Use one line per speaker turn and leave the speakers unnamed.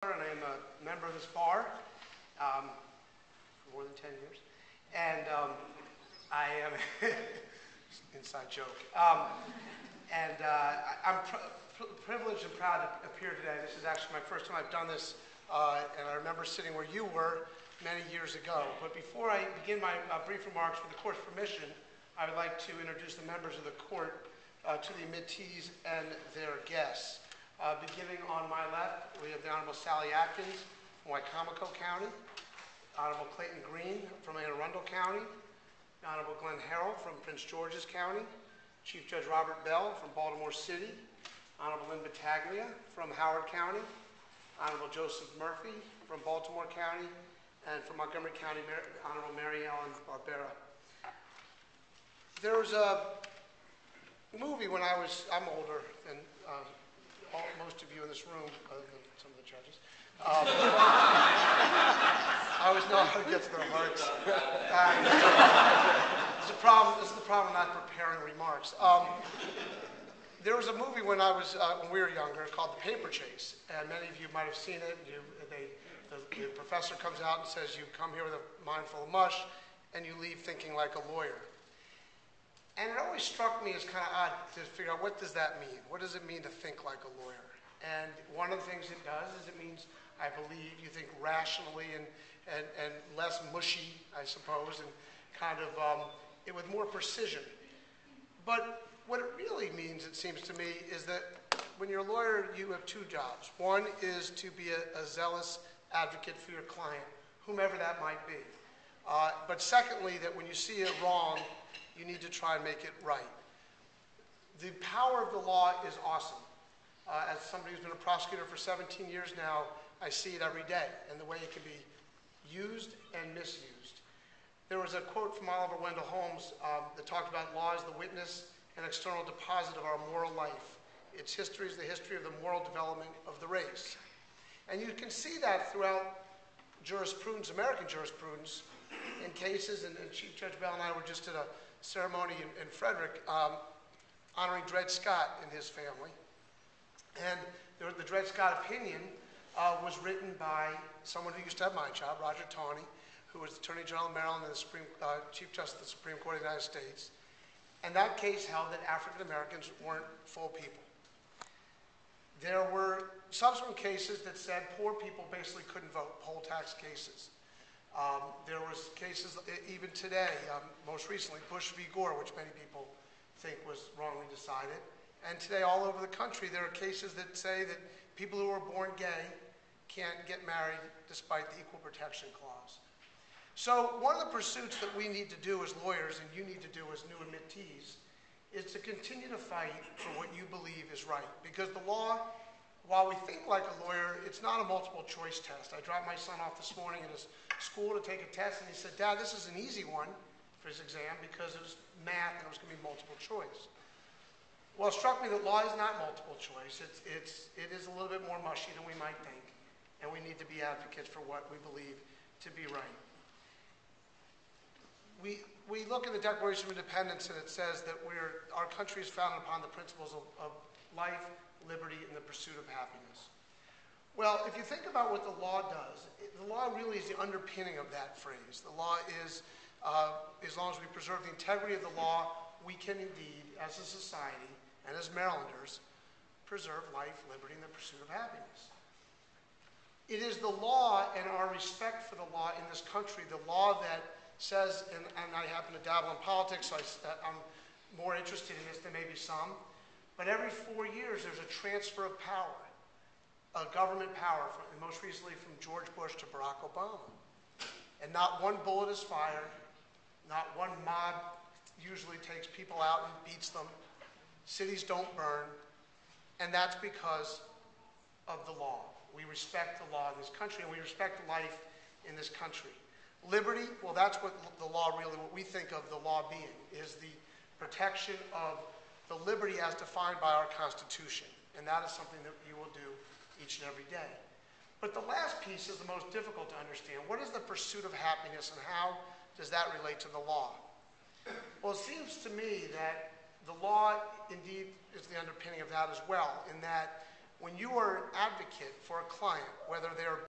And I am a member of this bar for more than 10 years. And I am, inside joke. I'm privileged and proud to appear today. This is actually my first time I've done this, and I remember sitting where you were many years ago. But before I begin my brief remarks, with the court's permission, I would like to introduce the members of the court to the admittees and their guests. Beginning on my left, we have the Honorable Sally Atkins from Wicomico County, Honorable Clayton Green from Anne Arundel County, the Honorable Glenn Harrell from Prince George's County, Chief Judge Robert Bell from Baltimore City, Honorable Lynn Battaglia from Howard County, Honorable Joseph Murphy from Baltimore County, and from Montgomery County, Honorable Mary Ellen Barbera. There was a movie when I'm older than most of you in this room, other than some of the judges. I always know how to get to their hearts. This is the problem not preparing remarks. There was a movie when we were younger called The Paper Chase, and many of you might have seen it. The professor comes out and says, "You come here with a mind full of mush, and you leave thinking like a lawyer." And it always struck me as kind of odd to figure out, what does that mean? What does it mean to think like a lawyer? And one of the things it does is it means, I believe, you think rationally and less mushy, I suppose, and kind of with more precision. But what it really means, it seems to me, is that when you're a lawyer, you have two jobs. One is to be a zealous advocate for your client, whomever that might be. But secondly, that when you see it wrong, you need to try and make it right. The power of the law is awesome. As somebody who's been a prosecutor for 17 years now, I see it every day, and the way it can be used and misused. There was a quote from Oliver Wendell Holmes that talked about law as the witness and external deposit of our moral life. Its history is the history of the moral development of the race. And you can see that throughout jurisprudence, American jurisprudence, in cases, and Chief Judge Bell and I were just at a ceremony in Frederick honoring Dred Scott and his family. And the Dred Scott opinion was written by someone who used to have my job, Roger Taney, who was Attorney General of Maryland and the Chief Justice of the Supreme Court of the United States. And that case held that African Americans weren't full people. There were subsequent cases that said poor people basically couldn't vote, poll tax cases. There was cases even today, most recently Bush v. Gore, which many people think was wrongly decided. And today all over the country there are cases that say that people who are born gay can't get married despite the Equal Protection Clause. So one of the pursuits that we need to do as lawyers, and you need to do as new admittees, is to continue to fight for what you believe is right. Because the law, while we think like a lawyer, it's not a multiple choice test. I dropped my son off this morning at his school to take a test, and he said, "Dad, this is an easy one for his exam because it was math and it was going to be multiple choice." Well, it struck me that law is not multiple choice. It is a little bit more mushy than we might think, and we need to be advocates for what we believe to be right. We look at the Declaration of Independence, and it says that our country is founded upon the principles of life, liberty, and the pursuit of happiness. Well, if you think about what the law does, the law really is the underpinning of that phrase. The law is, as long as we preserve the integrity of the law, we can indeed, as a society and as Marylanders, preserve life, liberty, and the pursuit of happiness. It is the law and our respect for the law in this country, the law that says, and I happen to dabble in politics, so I'm more interested in this than maybe some, but every 4 years there's a transfer of power, a government power, and most recently from George Bush to Barack Obama. And not one bullet is fired, not one mob usually takes people out and beats them, cities don't burn, and that's because of the law. We respect the law in this country, and we respect life in this country. Liberty, well, that's what the law really, what we think of the law being, is the protection of the liberty as defined by our Constitution. And that is something that you will do each and every day. But the last piece is the most difficult to understand. What is the pursuit of happiness, and how does that relate to the law? Well, it seems to me that the law indeed is the underpinning of that as well, in that when you are an advocate for a client, whether they're